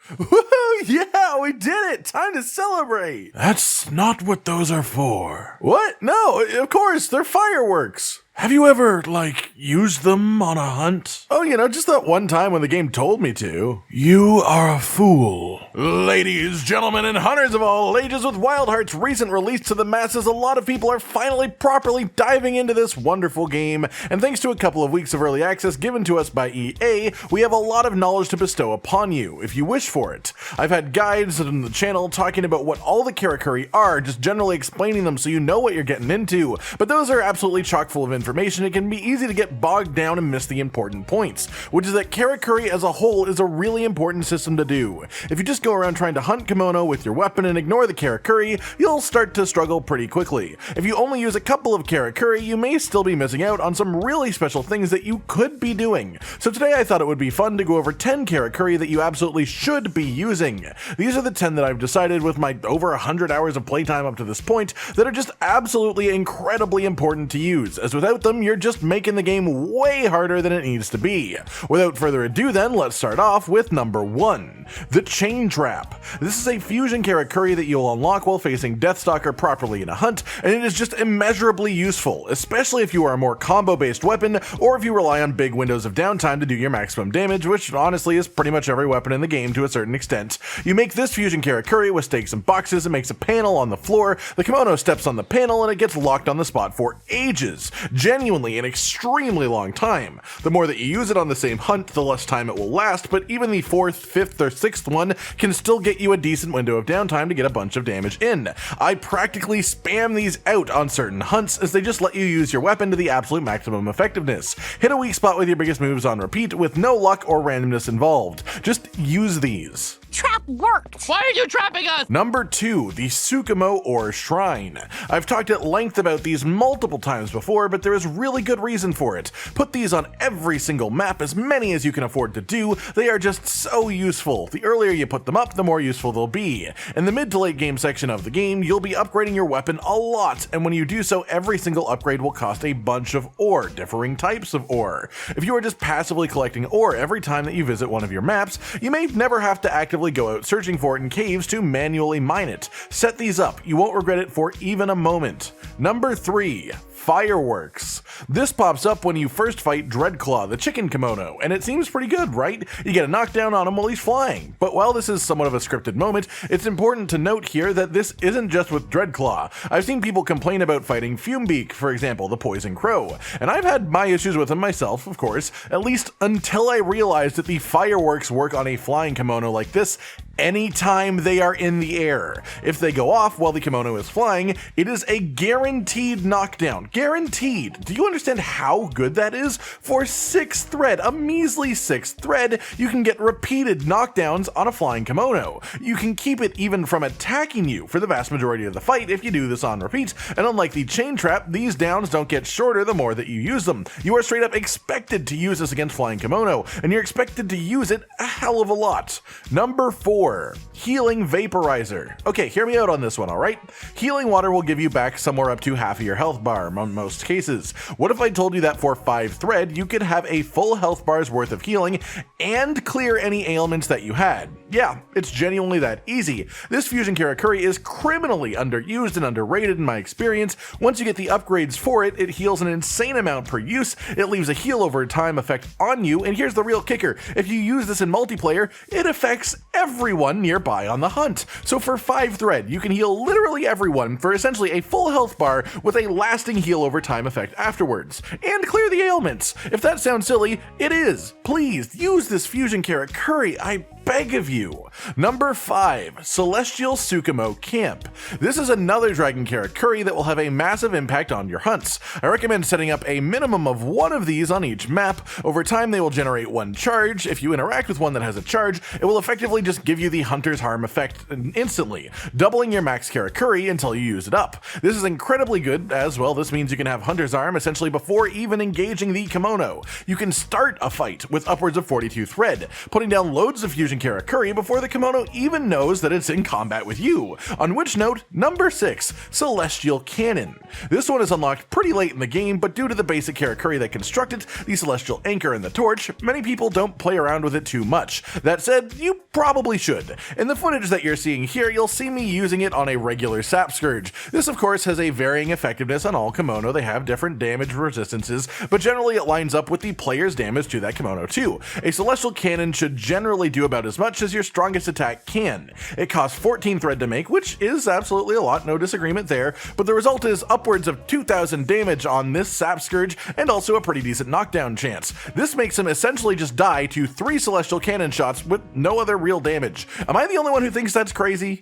Woohoo! Yeah, we did it! Time to celebrate! That's not what those are for. What? No, of course, they're fireworks. Have you ever, used them on a hunt? Oh, just that one time when the game told me to. You are a fool. Ladies, gentlemen, and hunters of all ages, with Wild Hearts' recent release to the masses, a lot of people are finally properly diving into this wonderful game, and thanks to a couple of weeks of early access given to us by EA, we have a lot of knowledge to bestow upon you, if you wish for it. I've had guides on the channel talking about what all the Karakuri are, just generally explaining them so you know what you're getting into, but those are absolutely chock full of information. It can be easy to get bogged down and miss the important points, which is that Karakuri as a whole is a really important system to do. If you just go around trying to hunt Kemono with your weapon and ignore the Karakuri, you'll start to struggle pretty quickly. If you only use a couple of Karakuri, you may still be missing out on some really special things that you could be doing. So today I thought it would be fun to go over 10 Karakuri that you absolutely should be using. These are the 10 that I've decided with my over 100 hours of playtime up to this point that are just absolutely incredibly important to use, as without them you're just making the game way harder than it needs to be. Without further ado then, let's start off with number 1, the Chain Trap. This is a fusion Karakuri that you'll unlock while facing Deathstalker properly in a hunt, and it is just immeasurably useful, especially if you are a more combo-based weapon, or if you rely on big windows of downtime to do your maximum damage, which honestly is pretty much every weapon in the game to a certain extent. You make this fusion Karakuri with stakes and boxes, it makes a panel on the floor, the Kemono steps on the panel, and it gets locked on the spot for ages. Genuinely an extremely long time. The more that you use it on the same hunt, the less time it will last, but even the 4th, 5th, or 6th one can still get you a decent window of downtime to get a bunch of damage in. I practically spam these out on certain hunts as they just let you use your weapon to the absolute maximum effectiveness. Hit a weak spot with your biggest moves on repeat with no luck or randomness involved. Just use these. Trap worked! Why are you trapping us? Number 2, the Tsukumo or Shrine. I've talked at length about these multiple times before, but there is really good reason for it. Put these on every single map, as many as you can afford to do. They are just so useful. The earlier you put them up, the more useful they'll be. In the mid to late game section of the game, you'll be upgrading your weapon a lot, and when you do so, every single upgrade will cost a bunch of ore, differing types of ore. If you are just passively collecting ore every time that you visit one of your maps, you may never have to actively go out searching for it in caves to manually mine it. Set these up, you won't regret it for even a moment. Number 3, fireworks. This pops up when you first fight Dreadclaw, the chicken Kemono, and it seems pretty good, right? You get a knockdown on him while he's flying. But while this is somewhat of a scripted moment, it's important to note here that this isn't just with Dreadclaw. I've seen people complain about fighting Fumebeak, for example, the Poison Crow, and I've had my issues with him myself, of course, at least until I realized that the fireworks work on a flying Kemono like this anytime they are in the air. If they go off while the Kemono is flying, it is a guaranteed knockdown. Guaranteed. Do you understand how good that is? For 6th thread, a measly 6th thread, you can get repeated knockdowns on a flying Kemono. You can keep it even from attacking you for the vast majority of the fight if you do this on repeat, and unlike the Chain Trap, these downs don't get shorter the more that you use them. You are straight up expected to use this against flying Kemono, and you're expected to use it a hell of a lot. Number 4, Healing Vaporizer. Okay, hear me out on this one, alright? Healing water will give you back somewhere up to half of your health bar in most cases. What if I told you that for 5 thread, you could have a full health bar's worth of healing and clear any ailments that you had? Yeah, it's genuinely that easy. This fusion Karakuri is criminally underused and underrated in my experience. Once you get the upgrades for it, it heals an insane amount per use, it leaves a heal over time effect on you, and here's the real kicker. If you use this in multiplayer, it affects everyone nearby on the hunt. So for 5 thread, you can heal literally everyone for essentially a full health bar with a lasting heal over time effect afterwards. And clear the ailments. If that sounds silly, it is. Please, use this fusion Karakuri, I beg of you. Number 5, Celestial Tsukumo Camp. This is another Dragon Karakuri that will have a massive impact on your hunts. I recommend setting up a minimum of 1 of these on each map. Over time they will generate 1 charge. If you interact with one that has a charge, it will effectively just give you the Hunter's Harm effect instantly, doubling your max Karakuri until you use it up. This is incredibly good as well. This means you can have Hunter's Arm essentially before even engaging the Kemono. You can start a fight with upwards of 42 thread. Putting down loads of fusion Karakuri Karakuri before the Kemono even knows that it's in combat with you. On which note, number 6, Celestial Cannon. This one is unlocked pretty late in the game, but due to the basic Karakuri that construct it, the Celestial Anchor and the Torch, many people don't play around with it too much. That said, you probably should. In the footage that you're seeing here, you'll see me using it on a regular Sap Scourge. This of course has a varying effectiveness on all Kemono. They have different damage resistances, but generally it lines up with the player's damage to that Kemono too. A Celestial Cannon should generally do about as much as your strongest attack can. It costs 14 thread to make, which is absolutely a lot, no disagreement there, but the result is upwards of 2,000 damage on this Sap Scourge and also a pretty decent knockdown chance. This makes him essentially just die to 3 Celestial Cannon shots with no other real damage. Am I the only one who thinks that's crazy?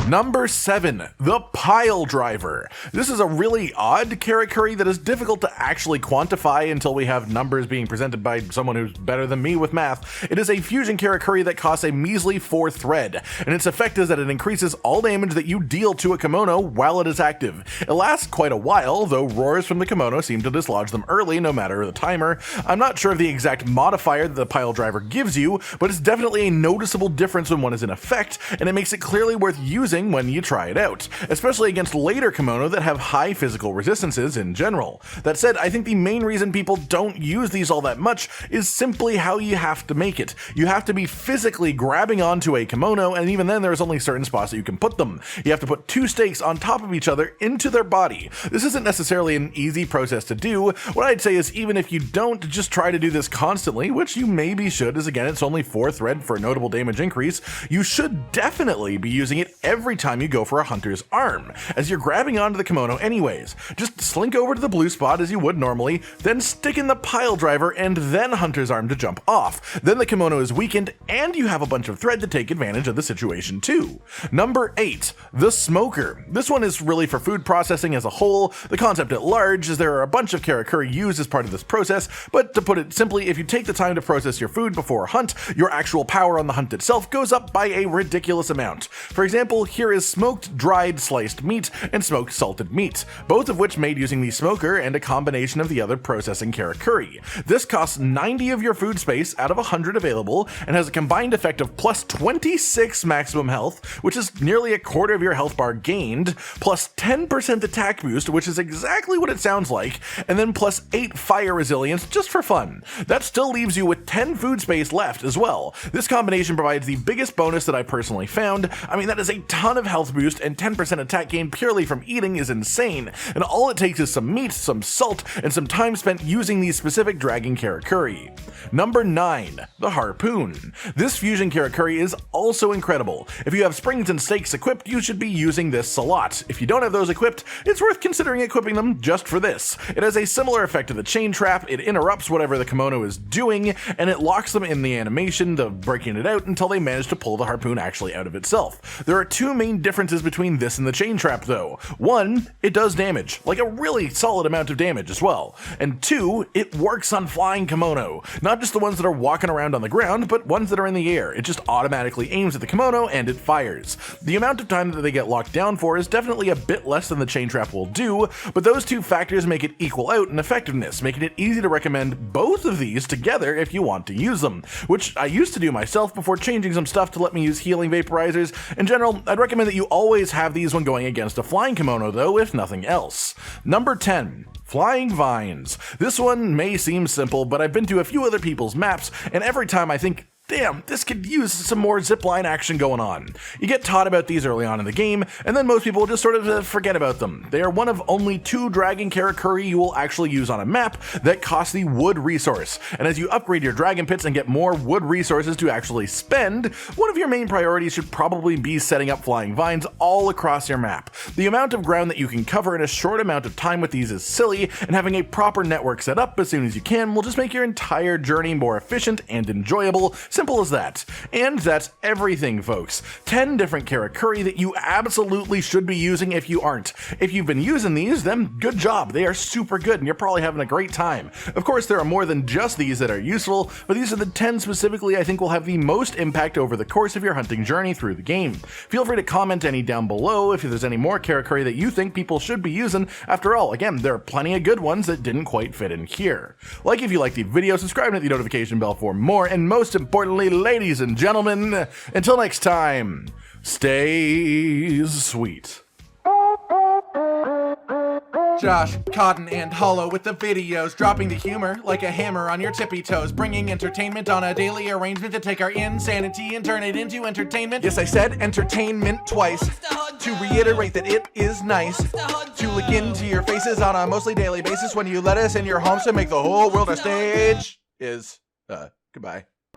Number 7, the Pile Driver. This is a really odd Karakuri that is difficult to actually quantify until we have numbers being presented by someone who's better than me with math. It is a fusion Karakuri that costs a measly 4 thread, and its effect is that it increases all damage that you deal to a Kemono while it is active. It lasts quite a while, though roars from the Kemono seem to dislodge them early no matter the timer. I'm not sure of the exact modifier that the Pile Driver gives you, but it's definitely a noticeable difference when one is in effect, and it makes it clearly worth using when you try it out, especially against later Kemono that have high physical resistances in general. That said, I think the main reason people don't use these all that much is simply how you have to make it. You have to be physically grabbing onto a Kemono, and even then there's only certain spots that you can put them. You have to put 2 stakes on top of each other into their body. This isn't necessarily an easy process to do. What I'd say is even if you don't, just try to do this constantly, which you maybe should, as again it's only 4 thread for a notable damage increase. You should definitely be using it every time you go for a Hunter's Arm, as you're grabbing onto the Kemono anyways. Just slink over to the blue spot as you would normally, then stick in the Pile Driver and then Hunter's Arm to jump off. Then the Kemono is weakened and you have a bunch of thread to take advantage of the situation too. Number 8, the Smoker. This one is really for food processing as a whole. The concept at large is there are a bunch of Karakuri used as part of this process, but to put it simply, if you take the time to process your food before a hunt, your actual power on the hunt itself goes up by a ridiculous amount. For example, here is smoked dried sliced meat and smoked salted meat, both of which made using the Smoker and a combination of the other processing Karakuri. This costs 90 of your food space out of 100 available and has a combined effect of plus 26 maximum health, which is nearly a quarter of your health bar gained, plus 10% attack boost, which is exactly what it sounds like, and then plus 8 fire resilience just for fun. That still leaves you with 10 food space left as well. This combination provides the biggest bonus that I personally found. I mean, that is a ton of health boost, and 10% attack gain purely from eating is insane, and all it takes is some meat, some salt, and some time spent using these specific Dragon Karakuri. Number 9, the Harpoon. This fusion Karakuri is also incredible. If you have springs and stakes equipped, you should be using this a lot. If you don't have those equipped, it's worth considering equipping them just for this. It has a similar effect to the chain trap. It interrupts whatever the Kemono is doing, and it locks them in the animation of breaking it out until they manage to pull the Harpoon actually out of itself. There are 2 main differences between this and the chain trap though. 1, it does damage, like a really solid amount of damage as well. And 2, it works on flying Kemono. Not just the ones that are walking around on the ground, but ones that are in the air. It just automatically aims at the Kemono and it fires. The amount of time that they get locked down for is definitely a bit less than the chain trap will do, but those 2 factors make it equal out in effectiveness, making it easy to recommend both of these together if you want to use them, which I used to do myself before changing some stuff to let me use healing vaporizers. In general, I'd recommend that you always have these when going against a flying Kemono though, if nothing else. Number 10. Flying Vines. This one may seem simple, but I've been to a few other people's maps, and every time I think, damn, this could use some more zipline action going on. You get taught about these early on in the game, and then most people just sort of forget about them. They are one of only 2 Dragon Karakuri you will actually use on a map that cost the wood resource, and as you upgrade your dragon pits and get more wood resources to actually spend, one of your main priorities should probably be setting up flying vines all across your map. The amount of ground that you can cover in a short amount of time with these is silly, and having a proper network set up as soon as you can will just make your entire journey more efficient and enjoyable. Simple as that. And that's everything, folks. 10 different Karakuri that you absolutely should be using if you aren't. If you've been using these, then good job. They are super good and you're probably having a great time. Of course, there are more than just these that are useful, but these are the 10 specifically I think will have the most impact over the course of your hunting journey through the game. Feel free to comment any down below if there's any more Karakuri that you think people should be using. After all, again, there are plenty of good ones that didn't quite fit in here. Like if you liked the video, subscribe and hit the notification bell for more, and most importantly, importantly, ladies and gentlemen, until next time, stay sweet. Josh, Cotton, and Hollow with the videos, dropping the humor like a hammer on your tippy toes, bringing entertainment on a daily arrangement to take our insanity and turn it into entertainment. Yes, I said entertainment twice, to reiterate that it is nice to look into your faces on a mostly daily basis when you let us in your homes to make the whole world a stage. Goodbye.